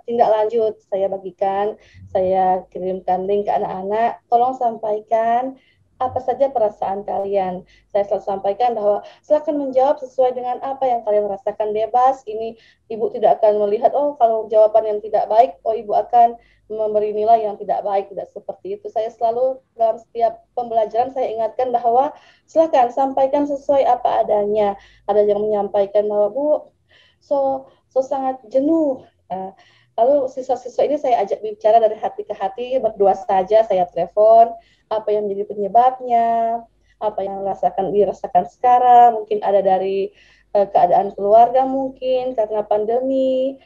tindak lanjut saya bagikan, saya kirimkan link ke anak-anak, tolong sampaikan apa saja perasaan kalian. Saya selalu sampaikan bahwa silakan menjawab sesuai dengan apa yang kalian rasakan, bebas. Ini ibu tidak akan melihat, oh kalau jawaban yang tidak baik, oh ibu akan memberi nilai yang tidak baik, tidak seperti itu. Saya selalu dalam setiap pembelajaran saya ingatkan bahwa silakan sampaikan sesuai apa adanya. Ada yang menyampaikan bahwa Bu, so sangat jenuh. Lalu siswa-siswa ini saya ajak bicara dari hati ke hati, berdua saja saya telepon, apa yang menjadi penyebabnya, apa yang dirasakan sekarang, mungkin ada dari keadaan keluarga mungkin karena pandemi.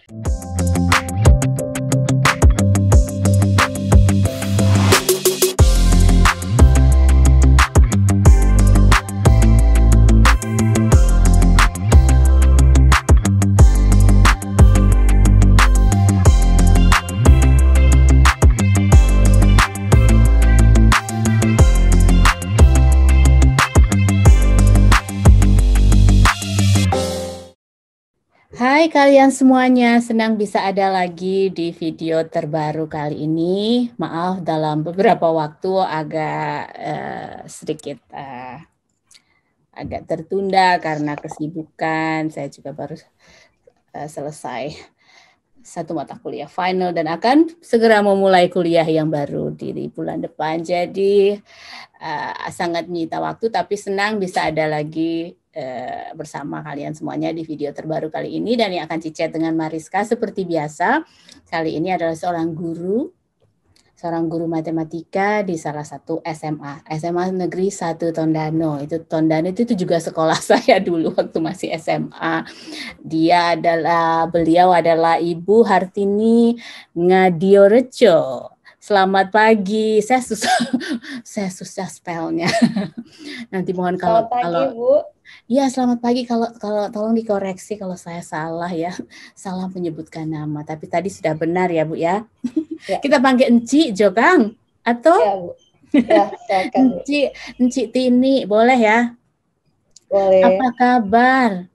Hai kalian semuanya, senang bisa ada lagi di video terbaru kali ini. Maaf dalam beberapa waktu agak sedikit agak tertunda karena kesibukan. Saya juga baru selesai satu mata kuliah final dan akan segera memulai kuliah yang baru di bulan depan. Jadi sangat menyita waktu, tapi senang bisa ada lagi bersama kalian semuanya di video terbaru kali ini. Dan yang akan cicet dengan Mariska seperti biasa, kali ini adalah seorang guru matematika di salah satu SMA Negeri 1 Tondano. Tondano itu juga sekolah saya dulu waktu masih SMA. Beliau adalah Ibu Hartini Ngadiorejo. Selamat pagi. Saya susah spellnya. Nanti mohon kalau selamat pagi, Bu. Ya, selamat pagi. Kalau tolong dikoreksi kalau saya salah ya. Salah menyebutkan nama. Tapi tadi sudah benar ya, Bu ya. Ya. Kita panggil Enci Jokang atau ya, Bu. Ya, silakan, Bu. Enci Tini, boleh ya? Boleh. Apa kabar?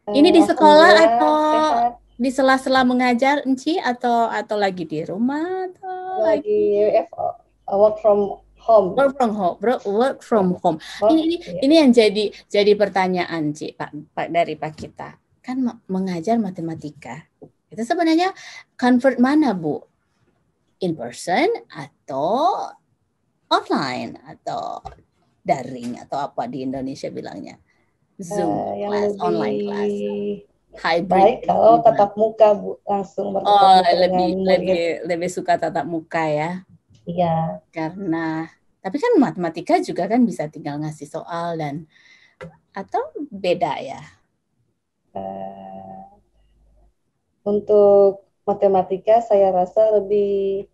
Ini di sekolah atau sehat. Di sela-sela mengajar, Enci, atau lagi di rumah atau lagi work from home. Work from home. Ini yang jadi pertanyaan, Ci, Pak dari Pak kita. Kan mengajar matematika. Itu sebenarnya convert mana, Bu? In person atau online atau daring atau apa di Indonesia bilangnya? Zoom class, online class. Hybrid. Baik kalau tatap muka, Bu, langsung bertatap muka dengan murid. Lebih suka tatap muka ya. Iya. Karena tapi kan matematika juga kan bisa tinggal ngasih soal dan atau beda ya. Untuk matematika saya rasa lebih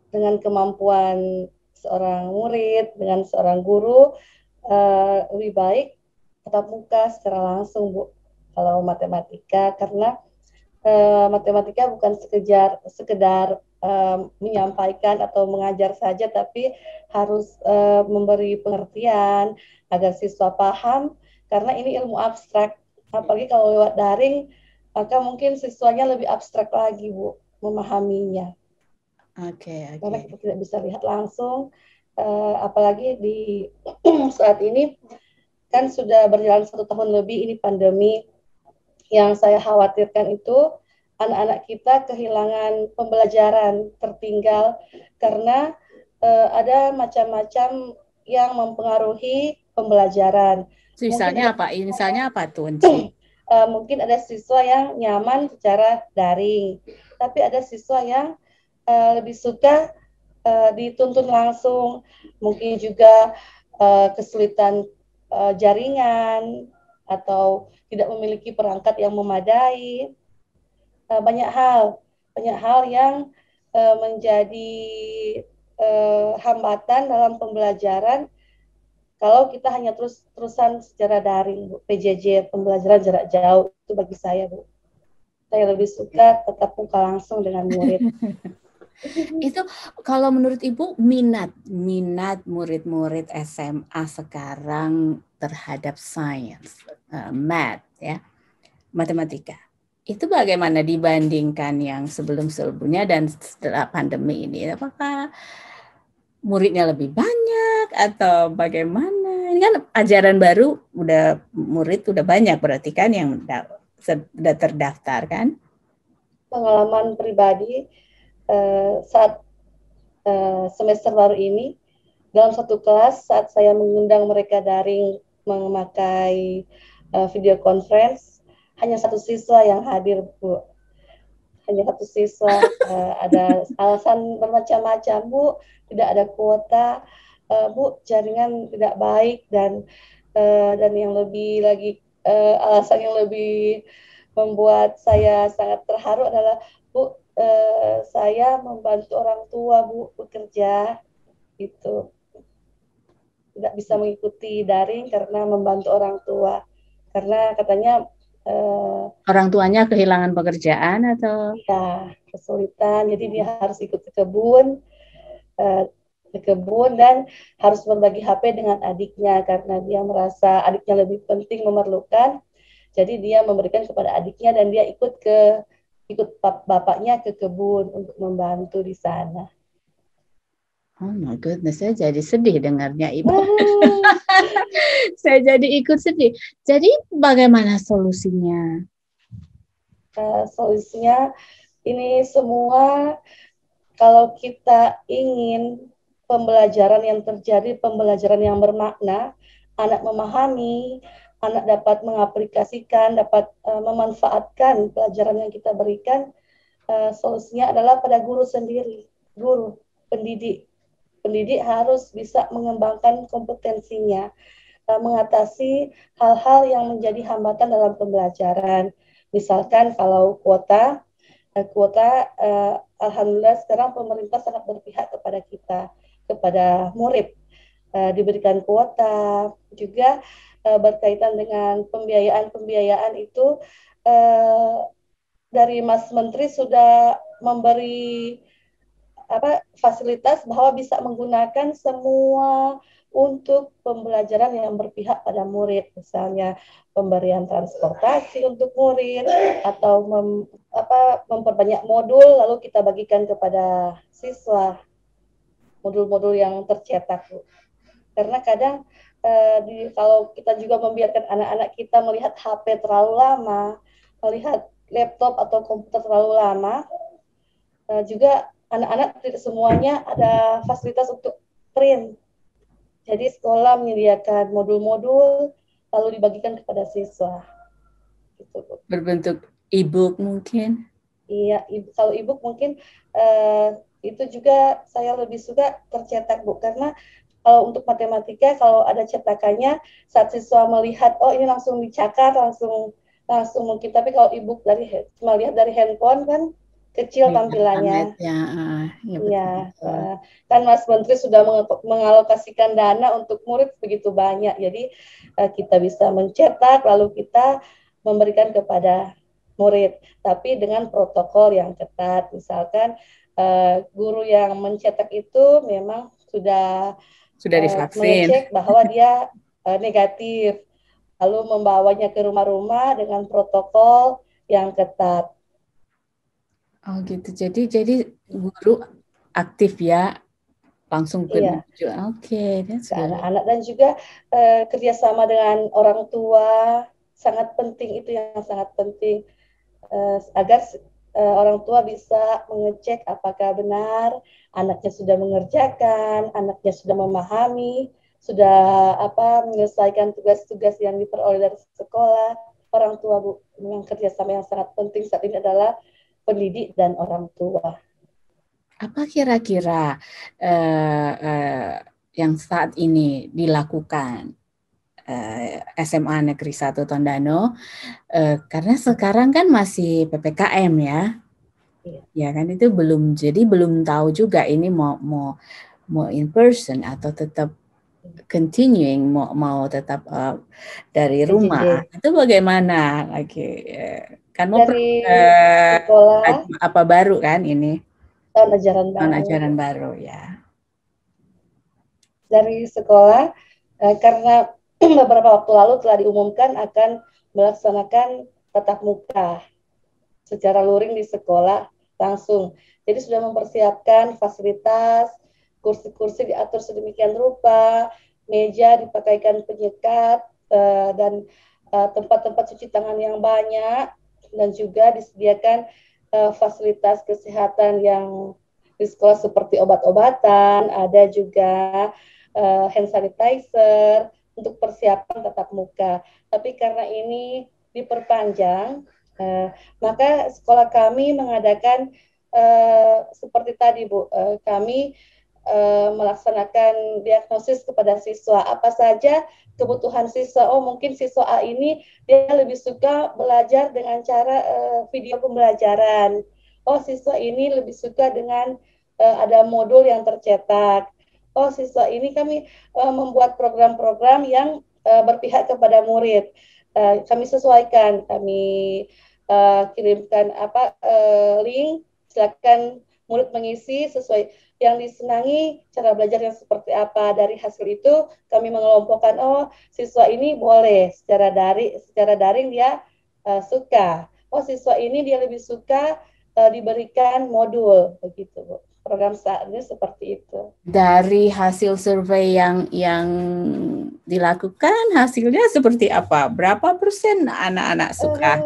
dengan kemampuan seorang murid dengan seorang guru lebih baik tatap muka secara langsung, Bu, kalau matematika, karena matematika bukan sekedar menyampaikan atau mengajar saja, tapi harus memberi pengertian agar siswa paham, karena ini ilmu abstrak. Apalagi kalau lewat daring, maka mungkin siswanya lebih abstrak lagi, Bu, memahaminya. Oke. Karena kita tidak bisa lihat langsung, apalagi di saat ini kan sudah berjalan 1 tahun lebih ini pandemi. Yang saya khawatirkan itu anak-anak kita kehilangan pembelajaran, tertinggal karena ada macam-macam yang mempengaruhi pembelajaran. Misalnya apa tuh? Mungkin ada siswa yang nyaman secara daring, tapi ada siswa yang lebih suka dituntun langsung, mungkin juga kesulitan jaringan atau tidak memiliki perangkat yang memadai. Banyak hal yang menjadi hambatan dalam pembelajaran kalau kita hanya terusan secara daring, Bu. PJJ, pembelajaran jarak jauh, itu bagi saya, Bu. Saya lebih suka tetap muka langsung dengan murid. Itu kalau menurut Ibu minat murid-murid SMA sekarang terhadap sains, math ya, matematika. Itu bagaimana dibandingkan yang sebelum-sebelumnya dan setelah pandemi ini? Apakah muridnya lebih banyak atau bagaimana? Ini kan ajaran baru, murid udah banyak berarti kan yang sudah terdaftar kan? Pengalaman pribadi saat semester baru ini, dalam satu kelas saat saya mengundang mereka daring memakai video conference, hanya satu siswa yang hadir, Bu. Hanya satu siswa. Ada alasan bermacam-macam, Bu. Tidak ada kuota, Bu. Jaringan tidak baik, dan yang lebih lagi, alasan yang lebih membuat saya sangat terharu adalah, Bu, saya membantu orang tua, Bu, bekerja gitu, tidak bisa mengikuti daring karena membantu orang tua, karena katanya orang tuanya kehilangan pekerjaan atau ya kesulitan, jadi dia harus ikut ke kebun, dan harus berbagi HP dengan adiknya karena dia merasa adiknya lebih penting, memerlukan, jadi dia memberikan kepada adiknya dan dia ikut bapaknya ke kebun untuk membantu di sana. Oh my goodness, saya jadi sedih dengarnya Ibu. Saya jadi ikut sedih. Jadi bagaimana solusinya? Solusinya ini semua, kalau kita ingin pembelajaran yang terjadi, pembelajaran yang bermakna, anak memahami, anak dapat mengaplikasikan, dapat memanfaatkan pelajaran yang kita berikan, solusinya adalah pada guru sendiri, guru, pendidik. Pendidik harus bisa mengembangkan kompetensinya, mengatasi hal-hal yang menjadi hambatan dalam pembelajaran. Misalkan kalau kuota, alhamdulillah sekarang pemerintah sangat berpihak kepada kita, kepada murid, diberikan kuota. Juga berkaitan dengan pembiayaan itu, dari Mas Menteri sudah memberi fasilitas bahwa bisa menggunakan semua untuk pembelajaran yang berpihak pada murid, misalnya pemberian transportasi untuk murid, atau memperbanyak modul lalu kita bagikan kepada siswa, modul-modul yang tercetak. Karena kadang kalau kita juga membiarkan anak-anak kita melihat HP terlalu lama, melihat laptop atau komputer terlalu lama, juga anak-anak tidak semuanya ada fasilitas untuk print. Jadi sekolah menyediakan modul-modul lalu dibagikan kepada siswa. Gitu. Berbentuk e-book mungkin? Iya, kalau e-book mungkin itu juga saya lebih suka tercetak, Bu, karena kalau untuk matematika kalau ada cetakannya saat siswa melihat, oh ini langsung dicakar, langsung mungkin. Tapi kalau e-book cuma lihat dari handphone kan kecil tampilannya. Iya, kan Mas Menteri sudah mengalokasikan dana untuk murid begitu banyak, jadi kita bisa mencetak lalu kita memberikan kepada murid, tapi dengan protokol yang ketat. Misalkan guru yang mencetak itu memang sudah divaksin, mengecek bahwa dia negatif, lalu membawanya ke rumah-rumah dengan protokol yang ketat. Oh gitu. Jadi guru aktif ya, langsung ke Oke, ke anak-anak, dan juga kerjasama dengan orang tua sangat penting, itu yang sangat penting, agar orang tua bisa mengecek apakah benar anaknya sudah mengerjakan, anaknya sudah memahami, sudah menyelesaikan tugas-tugas yang diperoleh dari sekolah. Orang tua, Bu, yang kerjasama yang sangat penting saat ini adalah pendidik dan orang tua. Apa kira-kira yang saat ini dilakukan SMA Negeri 1 Tondano, karena sekarang kan masih PPKM ya, ya kan, itu belum tahu juga ini mau in person atau tetap continuing, mau tetap dari rumah. Itu bagaimana lagi? Kan mau dari sekolah apa baru kan ini? Tahun ajaran baru ya. Dari sekolah, karena beberapa waktu lalu telah diumumkan akan melaksanakan tatap muka. secara luring di sekolah langsung. Jadi sudah mempersiapkan fasilitas, kursi-kursi diatur sedemikian rupa, meja dipakaikan penyekat, dan tempat-tempat cuci tangan yang banyak, dan juga disediakan fasilitas kesehatan yang di sekolah seperti obat-obatan, ada juga hand sanitizer untuk persiapan tatap muka. Tapi karena ini diperpanjang, maka sekolah kami mengadakan seperti tadi Bu, kami melaksanakan diagnosis kepada siswa apa saja kebutuhan siswa. Oh, mungkin siswa A ini dia lebih suka belajar dengan cara video pembelajaran. Oh, siswa ini lebih suka dengan ada modul yang tercetak. Oh, siswa ini kami membuat program-program yang berpihak kepada murid. Kami sesuaikan, kami kirimkan link, silakan murid mengisi sesuai yang disenangi, cara belajar yang seperti apa. Dari hasil itu kami mengelompokkan, oh siswa ini boleh secara daring dia suka. Oh siswa ini dia lebih suka diberikan modul, begitu Bu. Program saat ini seperti itu. Dari hasil survei yang dilakukan, hasilnya seperti apa? Berapa persen anak-anak suka?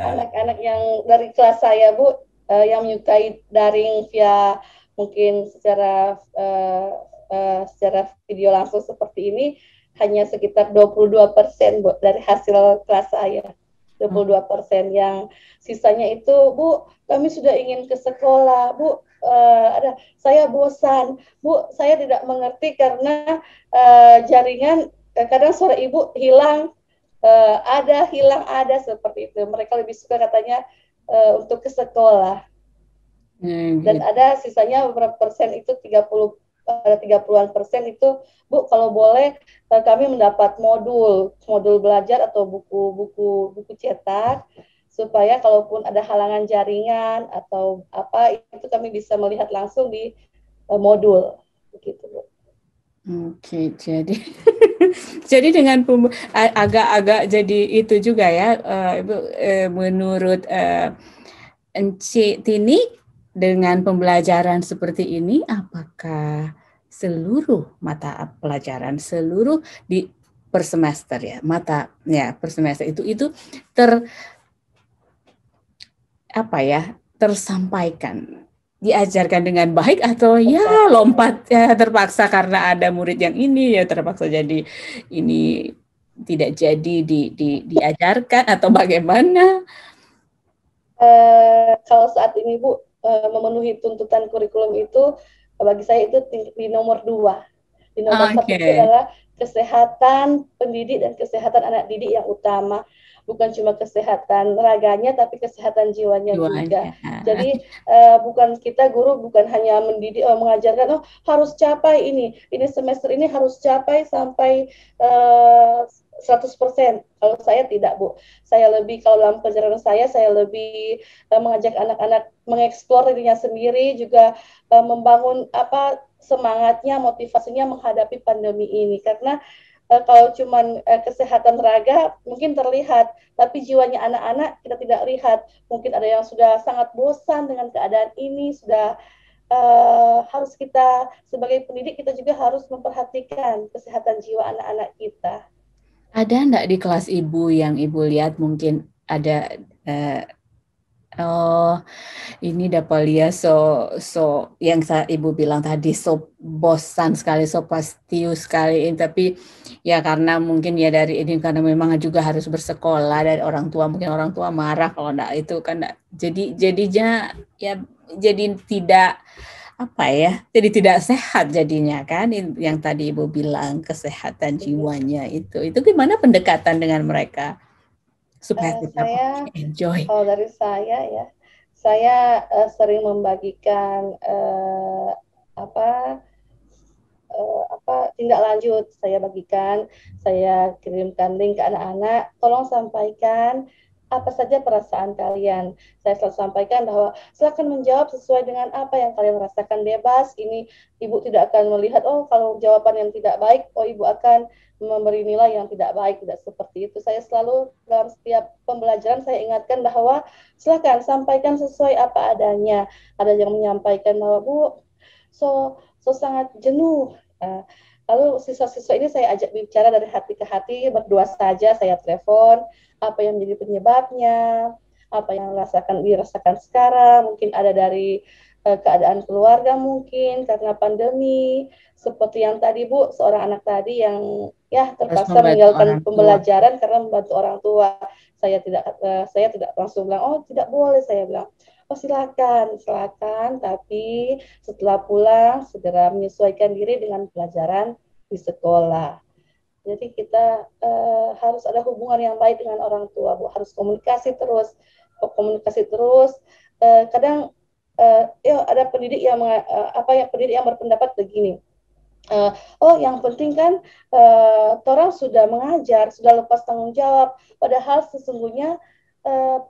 Anak-anak yang dari kelas saya Bu, yang menyukai daring via mungkin secara video langsung seperti ini hanya sekitar 22% Bu dari hasil kelas saya. 22%, yang sisanya itu Bu, kami sudah ingin ke sekolah Bu, saya bosan Bu, saya tidak mengerti karena jaringan kadang suara Ibu hilang, hilang seperti itu. Mereka lebih suka katanya untuk ke sekolah. Dan ada sisanya beberapa persen itu 30-an persen itu Bu, kalau boleh kami mendapat modul belajar atau buku cetak, supaya kalaupun ada halangan jaringan atau apa itu kami bisa melihat langsung di modul begitu Bu. Oke, jadi dengan agak-agak jadi itu juga ya, Ibu, menurut Enci Tini, dengan pembelajaran seperti ini, apakah seluruh mata pelajaran per semester ya, per semester itu tersampaikan, diajarkan dengan baik, atau ya lompat ya terpaksa karena ada murid yang ini ya terpaksa jadi ini tidak jadi diajarkan atau bagaimana? Kalau saat ini Bu, memenuhi tuntutan kurikulum itu bagi saya itu di nomor 2. Di nomor 1 itu adalah kesehatan pendidik dan kesehatan anak didik yang utama. Bukan cuma kesehatan raganya, tapi kesehatan jiwanya juga. Jadi bukan kita guru bukan hanya mendidik, mengajarkan, harus capai ini semester ini harus capai sampai 100%. Kalau saya tidak Bu, saya lebih, kalau dalam pelajaran saya lebih mengajak anak-anak mengeksplor dirinya sendiri, juga membangun semangatnya, motivasinya menghadapi pandemi ini. Karena kalau cuma kesehatan raga mungkin terlihat, tapi jiwanya anak-anak kita tidak lihat. Mungkin ada yang sudah sangat bosan dengan keadaan ini, sudah harus kita sebagai pendidik, kita juga harus memperhatikan kesehatan jiwa anak-anak kita. Ada enggak di kelas Ibu yang Ibu lihat mungkin ada ini Dapalia so yang Ibu bilang tadi, so bosan sekali, so pastiu sekali, tapi ya karena mungkin ya dari ini karena memang juga harus bersekolah, dari orang tua, mungkin orang tua marah kalau enggak itu kan enggak, jadinya ya jadi tidak jadi tidak sehat jadinya kan, yang tadi Ibu bilang kesehatan jiwanya itu gimana pendekatan dengan mereka supaya tetap enjoy? Kalau dari saya ya, saya sering membagikan tindak lanjut, saya bagikan, saya kirimkan link ke anak-anak, tolong sampaikan apa saja perasaan kalian. Saya selalu sampaikan bahwa silakan menjawab sesuai dengan apa yang kalian rasakan, bebas. Ini ibu tidak akan melihat, oh kalau jawaban yang tidak baik, oh ibu akan memberi nilai yang tidak baik, tidak seperti itu. Saya selalu dalam setiap pembelajaran saya ingatkan bahwa silakan sampaikan sesuai apa adanya. Ada yang menyampaikan bahwa Bu, so sangat jenuh. Lalu siswa-siswa ini saya ajak bicara dari hati ke hati, berdua saja saya telepon, apa yang menjadi penyebabnya, apa yang dirasakan sekarang, mungkin ada dari keadaan keluarga mungkin karena pandemi, seperti yang tadi Bu, seorang anak tadi yang ya Harus terpaksa membantu meninggalkan orang tua. pembelajaran karena membantu orang tua. Saya tidak langsung bilang, oh tidak boleh, saya bilang, oh silakan, silakan, tapi setelah pulang segera menyesuaikan diri dengan pelajaran di sekolah. Jadi kita harus ada hubungan yang baik dengan orang tua, Bu. Harus komunikasi terus, komunikasi terus. Kadang ya ada pendidik yang pendidik yang berpendapat begini. Oh, yang penting kan orang sudah mengajar, sudah lepas tanggung jawab. Padahal sesungguhnya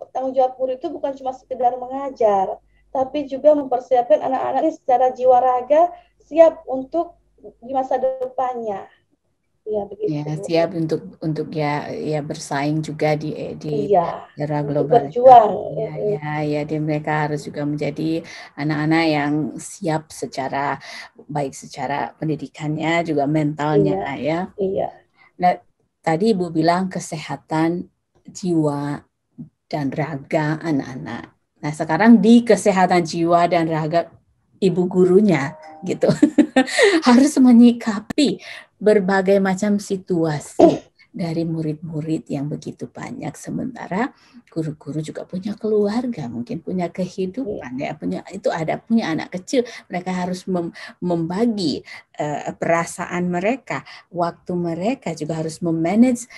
tanggung jawab guru itu bukan cuma sekedar mengajar, tapi juga mempersiapkan anak-anak ini secara jiwa raga siap untuk di masa depannya. Ya Ya, begitu, Bu. siap untuk ya bersaing juga di Iya, era untuk globalisasi. berjuang. Ya, dia mereka harus juga menjadi anak-anak yang siap secara baik secara pendidikannya juga mentalnya Iya, ya. iya, Nah, tadi Ibu bilang kesehatan jiwa dan raga anak-anak. Nah, sekarang di kesehatan jiwa dan raga ibu gurunya gitu harus menyikapi berbagai macam situasi dari murid-murid yang begitu banyak, sementara guru-guru juga punya keluarga, mungkin punya kehidupan, ya punya anak kecil, mereka harus membagi perasaan mereka, waktu mereka juga harus memanage,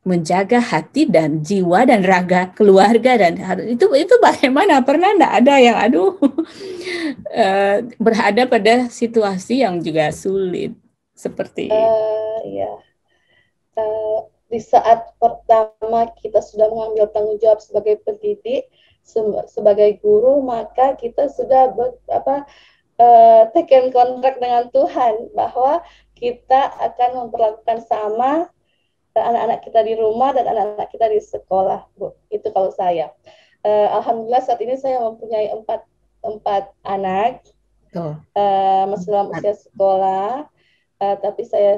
menjaga hati dan jiwa dan raga keluarga, dan itu bagaimana, pernah enggak ada yang berada pada situasi yang juga sulit seperti ya. Di saat pertama kita sudah mengambil tanggung jawab sebagai pendidik, sebagai guru, maka kita sudah taken kontrak dengan Tuhan bahwa kita akan memperlakukan sama anak-anak kita di rumah dan anak-anak kita di sekolah, Bu. Itu kalau saya. Alhamdulillah saat ini saya mempunyai empat anak masih dalam usia sekolah. Tapi saya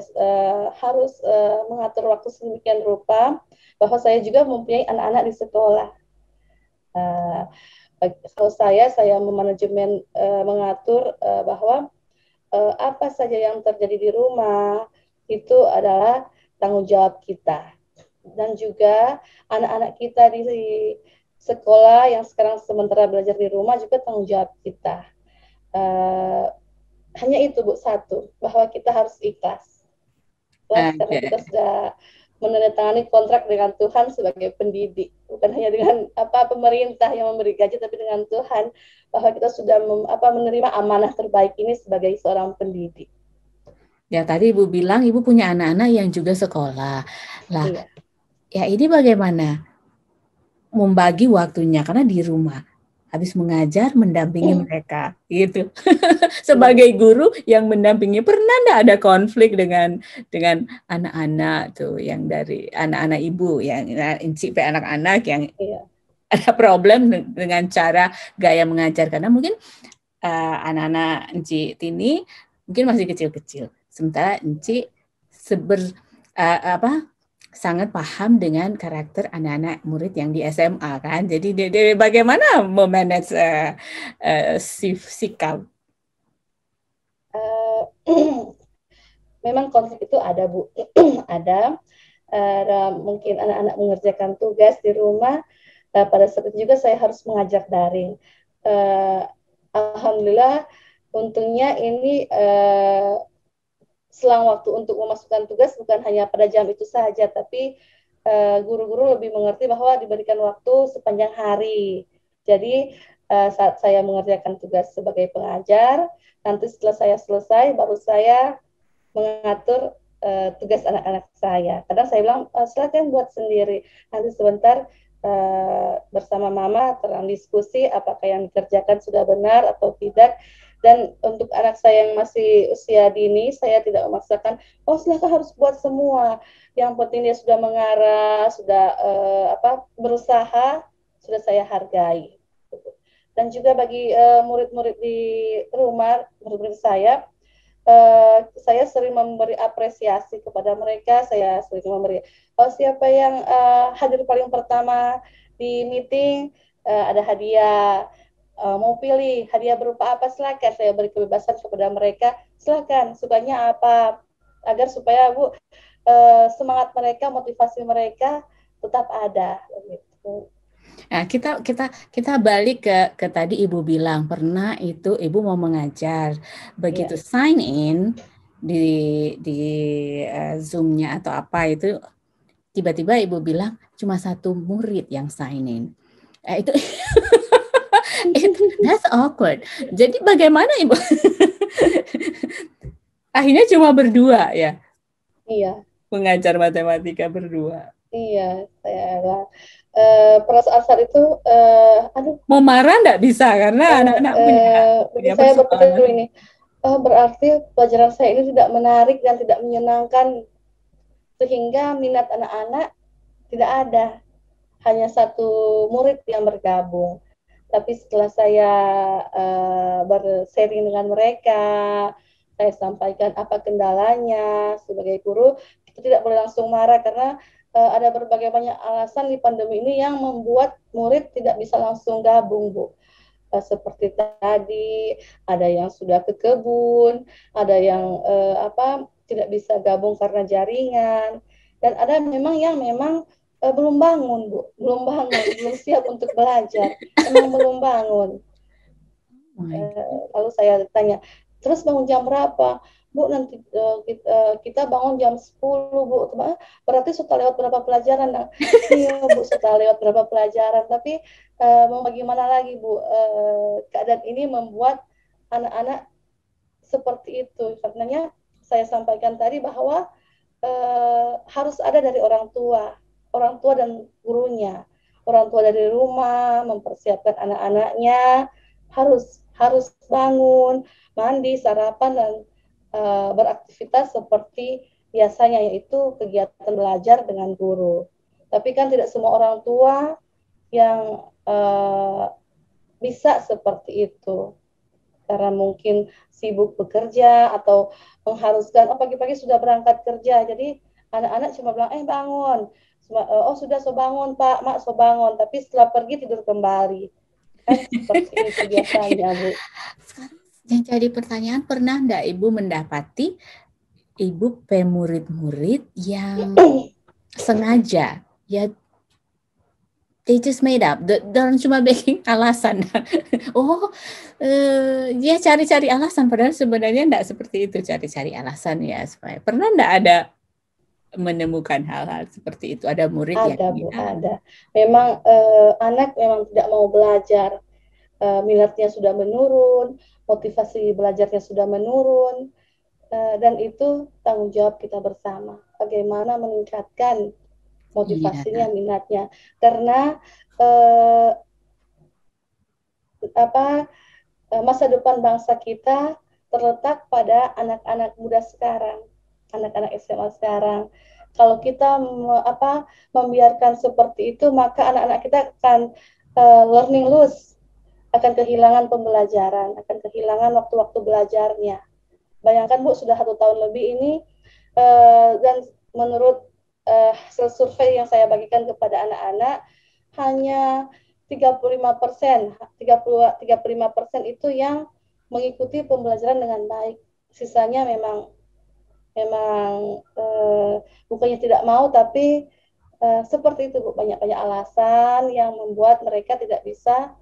harus mengatur waktu sedemikian rupa bahwa saya juga mempunyai anak-anak di sekolah. Kalau saya memanajemen mengatur bahwa apa saja yang terjadi di rumah itu adalah tanggung jawab kita, dan juga anak-anak kita di sekolah yang sekarang sementara belajar di rumah juga tanggung jawab kita. Hanya itu, Bu, satu, bahwa kita harus ikhlas. Karena kita sudah menandatangani kontrak dengan Tuhan sebagai pendidik, bukan hanya dengan pemerintah yang memberi gaji, tapi dengan Tuhan, bahwa kita sudah menerima amanah terbaik ini sebagai seorang pendidik. Ya, tadi Ibu bilang Ibu punya anak-anak yang juga sekolah. Lah, iya. Ya ini bagaimana membagi waktunya, karena di rumah habis mengajar mendampingi mereka gitu. Sebagai guru yang mendampingi, pernah enggak ada konflik dengan anak-anak tuh, yang dari anak-anak Ibu yang incip anak-anak yang ada problem dengan cara gaya mengajar, karena mungkin anak-anak Enci Tini mungkin masih kecil-kecil, sementara Enci sangat paham dengan karakter anak-anak murid yang di SMA kan. Jadi bagaimana memanage sikap? Memang konflik itu ada, Bu. Ada. Mungkin anak-anak mengerjakan tugas di rumah. Pada saat itu juga saya harus mengajar daring. Alhamdulillah, untungnya ini selang waktu untuk memasukkan tugas bukan hanya pada jam itu saja, tapi guru-guru lebih mengerti bahwa diberikan waktu sepanjang hari. Jadi saat saya mengerjakan tugas sebagai pengajar, nanti setelah saya selesai, baru saya mengatur tugas anak-anak saya. Kadang saya bilang, silakan buat sendiri. Nanti sebentar bersama Mama terang diskusi apakah yang dikerjakan sudah benar atau tidak. Dan untuk anak saya yang masih usia dini, saya tidak memaksakan, oh silakan harus buat semua. Yang penting dia sudah mengarah, sudah berusaha, sudah saya hargai. Dan juga bagi murid-murid di rumah, murid-murid saya sering memberi apresiasi kepada mereka. Saya sering memberi, oh siapa yang hadir paling pertama di meeting, ada hadiah. Mau pilih hadiah berupa apa, silakan. Saya beri kebebasan kepada mereka, silakan sukanya apa, agar supaya Bu semangat mereka, motivasi mereka tetap ada gitu. Nah, kita balik ke tadi Ibu bilang pernah itu Ibu mau mengajar. Begitu Ya. sign in di Zoom-nya atau apa itu tiba-tiba Ibu bilang cuma satu murid yang sign in. Itu that's awkward. Jadi bagaimana Ibu? Akhirnya cuma berdua ya. Iya. Mengajar matematika berdua. Iya, saya perasaan saat itu, aduh, Mau marah nggak bisa karena anak-anak punya bagi saya berpikir persoalan. ini, berarti pelajaran saya ini tidak menarik dan tidak menyenangkan, sehingga minat anak-anak tidak ada, hanya satu murid yang bergabung. Tapi setelah saya bersharing dengan mereka, saya sampaikan apa kendalanya sebagai guru, kita tidak boleh langsung marah karena ada berbagai banyak alasan di pandemi ini yang membuat murid tidak bisa langsung gabung, Bu. Seperti tadi, ada yang sudah ke kebun, ada yang tidak bisa gabung karena jaringan, dan ada memang belum bangun, Bu, belum bangun, belum siap untuk belajar, emang belum bangun. Lalu saya tanya, terus bangun jam berapa? Bu, nanti kita bangun jam 10, Bu. Berarti sudah lewat berapa pelajaran? Nah, iya, Bu, sudah lewat berapa pelajaran. Tapi mau bagaimana lagi, Bu? Keadaan ini membuat anak-anak seperti itu. Karenanya saya sampaikan tadi bahwa harus ada dari orang tua dan gurunya. Orang tua dari rumah mempersiapkan anak-anaknya, harus bangun, mandi, sarapan, dan beraktivitas seperti biasanya, yaitu kegiatan belajar dengan guru. Tapi kan tidak semua orang tua yang bisa seperti itu, karena mungkin sibuk bekerja atau mengharuskan, oh pagi-pagi sudah berangkat kerja, jadi anak-anak cuma bilang, bangun, oh sudah, so bangun Pak, Mak, so bangun, tapi setelah pergi tidur kembali. Kan seperti itu biasanya, Bu. Sekarang yang jadi pertanyaan, pernah enggak Ibu mendapati Ibu murid-murid yang sengaja ya they just made up, dan cuma bikin alasan. Ya cari-cari alasan, padahal sebenarnya enggak seperti itu, cari-cari alasan ya supaya. Pernah enggak ada menemukan hal-hal seperti itu? Ada murid yang Ada, Bu, ada. Memang anak memang tidak mau belajar, minatnya sudah menurun, motivasi belajarnya sudah menurun, dan itu tanggung jawab kita bersama. Bagaimana meningkatkan motivasinya, iya. minatnya, karena masa depan bangsa kita terletak pada anak-anak muda sekarang, anak-anak SMA sekarang. Kalau kita membiarkan seperti itu, maka anak-anak kita akan learning loss, akan kehilangan pembelajaran, akan kehilangan waktu-waktu belajarnya. Bayangkan, Bu, sudah 1 tahun lebih ini, dan menurut hasil survei yang saya bagikan kepada anak-anak, hanya 35% itu yang mengikuti pembelajaran dengan baik. Sisanya memang bukannya tidak mau, tapi seperti itu, Bu, banyak-banyak alasan yang membuat mereka tidak bisa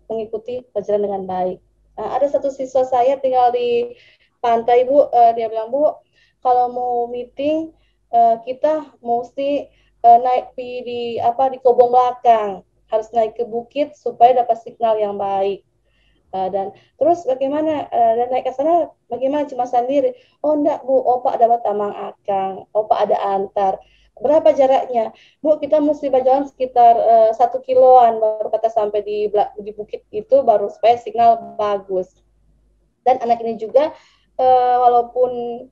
mengikuti pelajaran dengan baik. Nah, ada satu siswa saya tinggal di pantai, Bu, dia bilang, Bu, kalau mau meeting kita mesti naik di kobong belakang, harus naik ke bukit supaya dapat signal yang baik. Dan terus bagaimana, dan naik ke sana bagaimana, cuma sendiri? Oh enggak, Bu, opa ada tamang akang, opa ada antar. Berapa jaraknya? Bu, kita mesti berjalan sekitar 1 kiloan baru kata sampai di bukit itu baru supaya sinyal bagus. Dan anak ini juga walaupun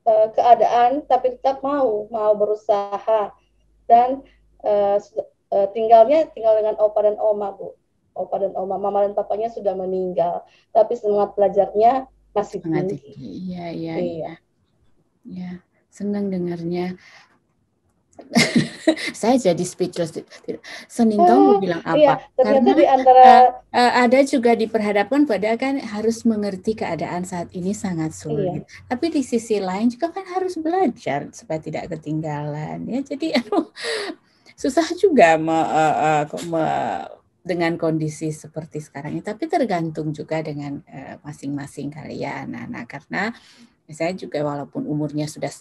keadaan tapi tetap mau berusaha dan tinggal dengan opa dan oma, Bu. Opa dan oma, mama dan papanya sudah meninggal, tapi semangat belajarnya masih Semangat tinggi. Iya, iya, Iya. iya. Ya, senang dengarnya. Saya jadi speechless. Senin tahu mau bilang apa? Iya, ternyata Karena di antara ada juga diperhadapkan pada kan harus mengerti keadaan saat ini sangat sulit. iya. Tapi di sisi lain juga kan harus belajar supaya tidak ketinggalan. Ya, jadi susah juga dengan kondisi seperti sekarang ini. Tapi tergantung juga dengan masing-masing kalian, anak. Karena saya juga walaupun umurnya sudah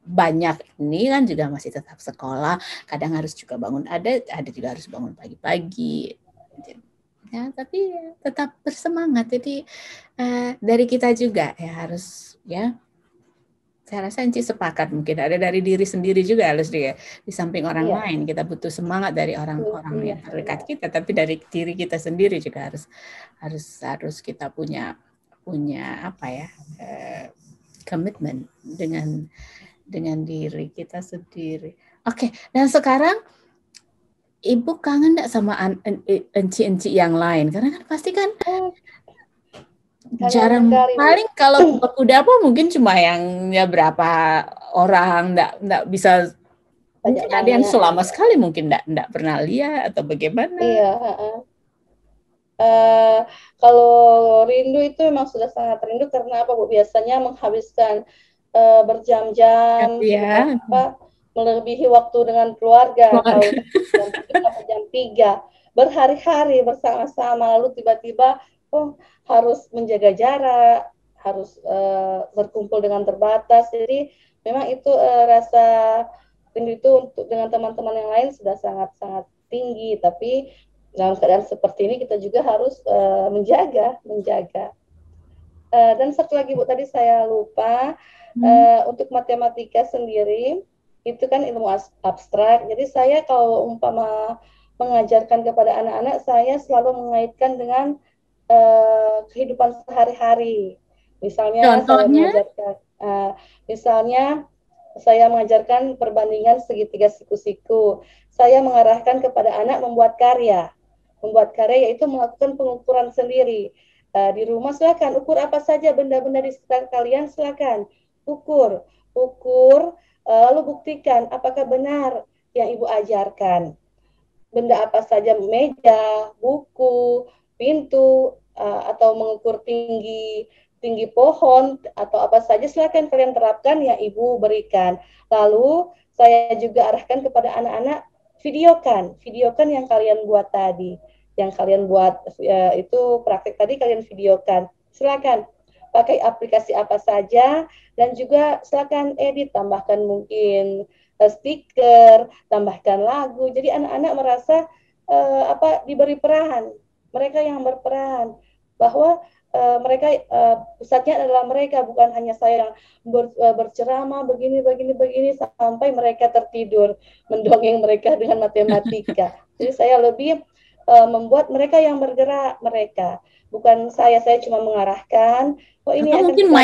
banyak ini kan juga masih tetap sekolah, kadang harus juga bangun, ada juga harus bangun pagi-pagi ya, tapi tetap bersemangat. Jadi dari kita juga ya harus ya, saya rasa Enci sepakat, mungkin ada dari diri sendiri juga harus di samping orang Iya. lain kita butuh semangat dari orang-orang Iya, yang terdekat kita, tapi dari diri kita sendiri juga harus kita punya apa ya, komitmen dengan diri kita sendiri. Oke, dan sekarang Ibu kangen nggak sama enci-enci yang lain? Karena kan pasti kan kangen jarang, sekali, Bu. paling kalau kuda apa mungkin cuma yang ya berapa orang, nggak bisa, Banyak mungkin ada yang banyak. selama sekali mungkin nggak pernah lihat atau bagaimana. Iya, kalau rindu itu memang sudah sangat rindu karena apa, Bu? Biasanya menghabiskan berjam-jam Ya, melebihi waktu dengan keluarga, tahu jam 7 sampai jam 3 berhari-hari bersama-sama, lalu tiba-tiba harus menjaga jarak, harus berkumpul dengan terbatas. Jadi memang itu rasa rindu itu untuk dengan teman-teman yang lain sudah sangat-sangat tinggi, tapi dalam keadaan seperti ini kita juga harus menjaga. Dan satu lagi, Bu, tadi saya lupa, untuk matematika sendiri itu kan ilmu abstrak. Jadi saya kalau umpama mengajarkan kepada anak-anak, saya selalu mengaitkan dengan kehidupan sehari-hari. Misalnya contohnya saya mengajarkan perbandingan segitiga siku-siku. Saya mengarahkan kepada anak membuat karya. Membuat karya yaitu melakukan pengukuran sendiri. Di rumah silakan ukur apa saja benda-benda di sekitar kalian, silakan ukur, lalu buktikan apakah benar yang ibu ajarkan. Benda apa saja, meja, buku, pintu, atau mengukur tinggi pohon atau apa saja, silakan kalian terapkan yang ibu berikan. Lalu saya juga arahkan kepada anak-anak, videokan yang kalian buat tadi, yang kalian buat itu praktek tadi kalian videokan. Silakan pakai aplikasi apa saja dan juga silakan edit, tambahkan mungkin stiker, tambahkan lagu. Jadi anak-anak merasa diberi peran, mereka yang berperan bahwa mereka pusatnya adalah mereka, bukan hanya saya yang berceramah begini sampai mereka tertidur mendongeng mereka dengan matematika. Jadi saya lebih membuat mereka yang bergerak, bukan saya cuma mengarahkan. Ini atau akan mungkin kita buat.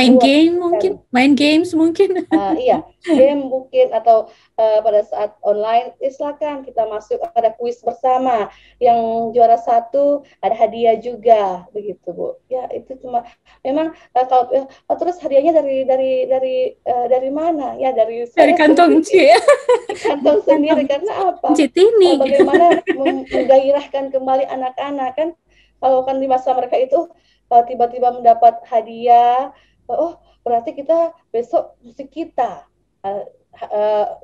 main games mungkin. Iya, game mungkin atau pada saat online, silakan kita masuk ada kuis bersama, yang juara 1 ada hadiah juga, begitu, Bu. Ya itu cuma memang kalau terus hadiahnya dari mana? Ya dari Dari saya kantong sendiri, ya. kantong sendiri. Karena apa? Citini. Bagaimana menggairahkan kembali anak-anak kan? Kalau kan di masa mereka itu tiba-tiba mendapat hadiah, berarti kita besok musik kita.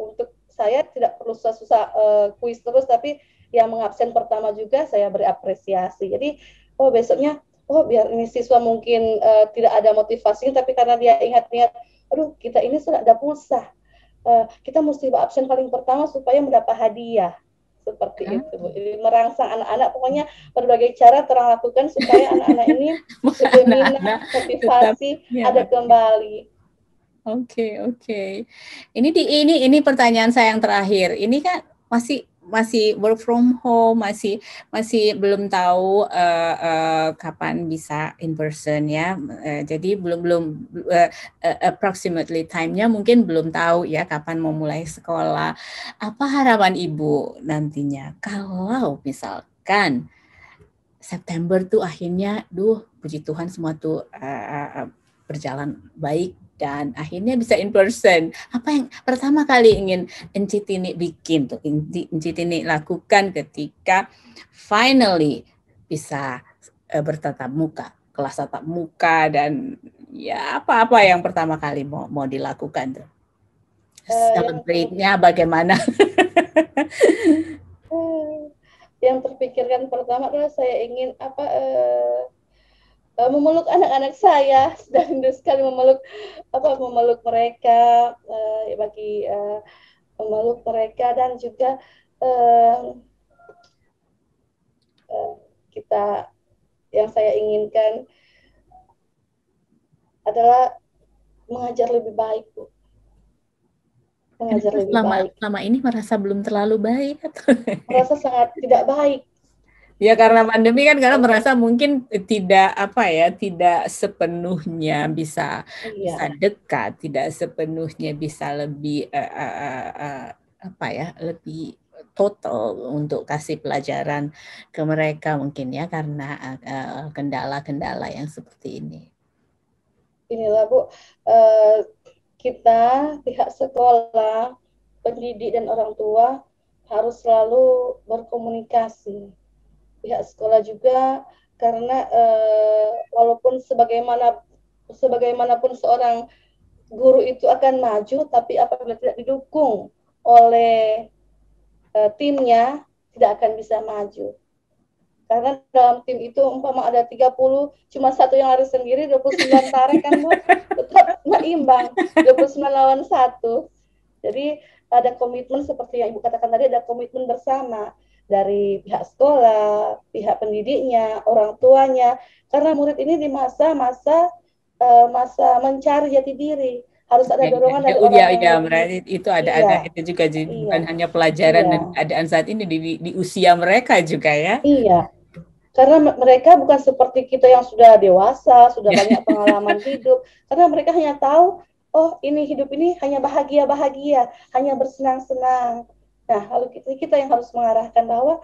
Untuk saya tidak perlu susah-susah kuis terus, tapi yang mengabsen pertama juga saya beri apresiasi. Jadi besoknya biar ini siswa mungkin tidak ada motivasi, tapi karena dia ingat-ingat, aduh kita ini sudah ada pulsa, kita mesti absen paling pertama supaya mendapat hadiah. Seperti itu, Bu. Jadi merangsang anak-anak, pokoknya berbagai cara terang lakukan supaya anak-anak ini minat, motivasi ada kembali. Oke. Ini pertanyaan saya yang terakhir. Ini kan masih work from home, masih belum tahu kapan bisa in person ya. Jadi belum approximately time-nya mungkin belum tahu ya kapan mau mulai sekolah. Apa harapan Ibu nantinya kalau misalkan September tuh akhirnya, puji Tuhan semua tuh berjalan baik dan akhirnya bisa in person. Apa yang pertama kali ingin Enci Tini bikin tuh, Enci Tini lakukan ketika finally bisa bertatap muka, kelas tatap muka, dan ya apa-apa yang pertama kali mau dilakukan tuh? Celebrate-nya bagaimana? Yang terpikirkan pertama adalah saya ingin memeluk anak-anak saya, sudah rindu sekali memeluk mereka, memeluk mereka, dan juga kita yang saya inginkan adalah mengajar lebih baik, Bu. Mengajar lebih baik. Selama ini merasa belum terlalu baik atau? Merasa sangat tidak baik. Ya karena pandemi kan, karena merasa mungkin tidak sepenuhnya bisa dekat, tidak sepenuhnya bisa lebih lebih total untuk kasih pelajaran ke mereka mungkin ya, karena kendala-kendala yang seperti ini. Inilah Bu, kita pihak sekolah, pendidik dan orang tua harus selalu berkomunikasi. Pihak sekolah juga, karena walaupun sebagaimanapun seorang guru itu akan maju, tapi apabila tidak didukung oleh timnya, tidak akan bisa maju. Karena dalam tim itu umpama ada 30, cuma satu yang lari sendiri, 29 tarik kan Bu, tetap nggak imbang, 29 lawan 1. Jadi ada komitmen seperti yang Ibu katakan tadi, ada komitmen bersama dari pihak sekolah, pihak pendidiknya, orang tuanya. Karena murid ini di masa mencari jati diri, harus ada dorongan dari orang yang berarti itu ada itu juga, bukan hanya pelajaran dan keadaan saat ini di usia mereka juga ya. Iya, karena mereka bukan seperti kita yang sudah dewasa, sudah banyak pengalaman hidup. Karena mereka hanya tahu, oh ini hidup ini hanya bahagia, hanya bersenang-senang. Nah, lalu kita yang harus mengarahkan bahwa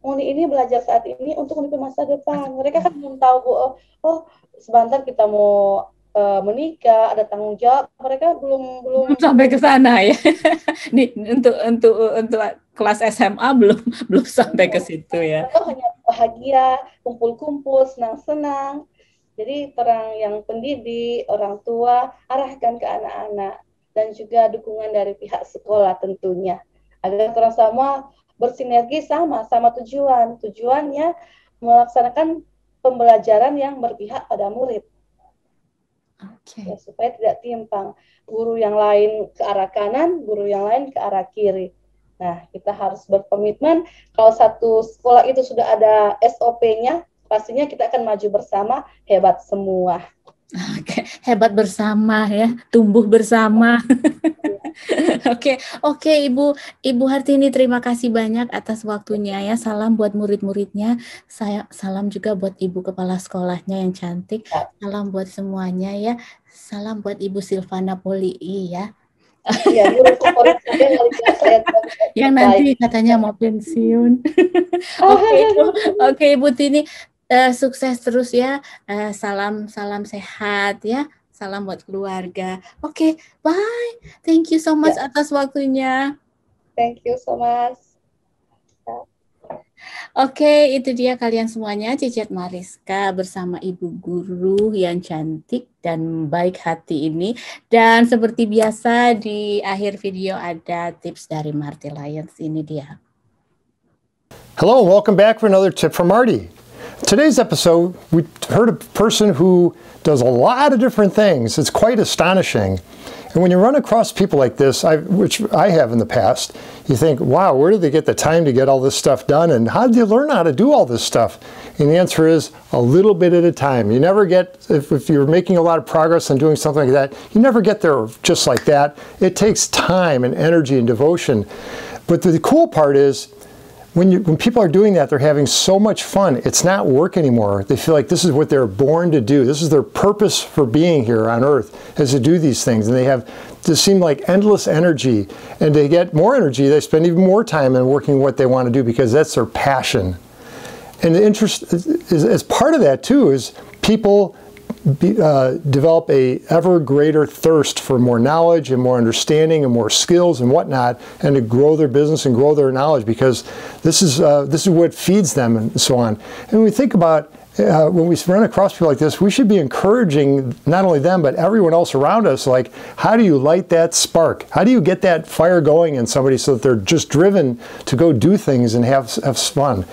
Muni ini belajar saat ini untuk menuju masa depan. Mereka kan belum tahu, oh sebentar kita mau menikah, ada tanggung jawab. Mereka belum sampai ke sana ya. Nih, untuk kelas SMA belum sampai ke situ ya. Mereka hanya bahagia, kumpul-kumpul, senang-senang. Jadi terang yang pendidik, orang tua, arahkan ke anak-anak. Dan juga dukungan dari pihak sekolah tentunya. Agar orang semua bersinergi sama tujuan. Tujuannya melaksanakan pembelajaran yang berpihak pada murid. Ya, supaya tidak timpang. Guru yang lain ke arah kanan, guru yang lain ke arah kiri. Nah, kita harus berkomitmen. Kalau satu sekolah itu sudah ada SOP-nya, pastinya kita akan maju bersama, hebat semua. Hebat bersama ya, tumbuh bersama. Oke, Ibu Hartini, terima kasih banyak atas waktunya ya. Salam buat murid-muridnya. Salam juga buat Ibu Kepala Sekolahnya yang cantik. Salam buat semuanya ya. Salam buat Ibu Silvana Polii ya. Iya, guru favorit saya yang nanti katanya mau pensiun. Oke, Ibu Tini. Sukses terus ya, salam sehat ya, salam buat keluarga. Oke, bye. Thank you so much atas waktunya. Thank you so much. Oke, itu dia kalian semuanya, Cicet Mariska bersama Ibu Guru yang cantik dan baik hati ini. Dan seperti biasa di akhir video ada tips dari Marty Lyons, ini dia. Hello and welcome back for another tip from Marty. Today's episode, we heard a person who does a lot of different things. It's quite astonishing. And when you run across people like this, which I have in the past, you think, wow, where did they get the time to get all this stuff done? And how did they learn how to do all this stuff? And the answer is a little bit at a time. You never get, if you're making a lot of progress on doing something like that, you never get there just like that. It takes time and energy and devotion. But the cool part is, when people are doing that, they're having so much fun. It's not work anymore. They feel like this is what they're born to do. This is their purpose for being here on earth, is to do these things. And they have to seem like endless energy. And to get more energy, they spend even more time in working what they want to do because that's their passion. And the interest is, as part of that too, is people develop a ever greater thirst for more knowledge and more understanding and more skills and whatnot, and to grow their business and grow their knowledge, because this is what feeds them and so on. And when we think about when we run across people like this, we should be encouraging not only them but everyone else around us, like, how do you light that spark? How do you get that fire going in somebody so that they're just driven to go do things and have fun?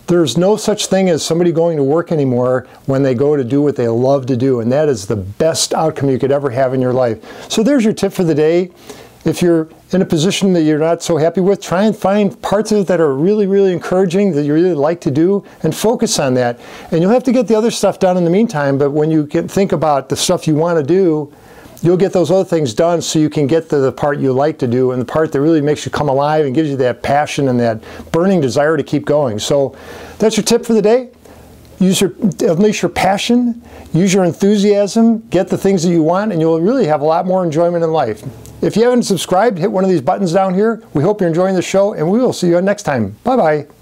There's no such thing as somebody going to work anymore when they go to do what they love to do, and that is the best outcome you could ever have in your life. So there's your tip for the day. If you're in a position that you're not so happy with, try and find parts of it that are really, really encouraging, that you really like to do, and focus on that. And you'll have to get the other stuff done in the meantime, but when you think about the stuff you want to do, you'll get those other things done so you can get to the part you like to do and the part that really makes you come alive and gives you that passion and that burning desire to keep going. So that's your tip for the day. Unleash your passion, use your enthusiasm, get the things that you want, and you'll really have a lot more enjoyment in life. If you haven't subscribed, hit one of these buttons down here. We hope you're enjoying the show, and we will see you next time. Bye-bye.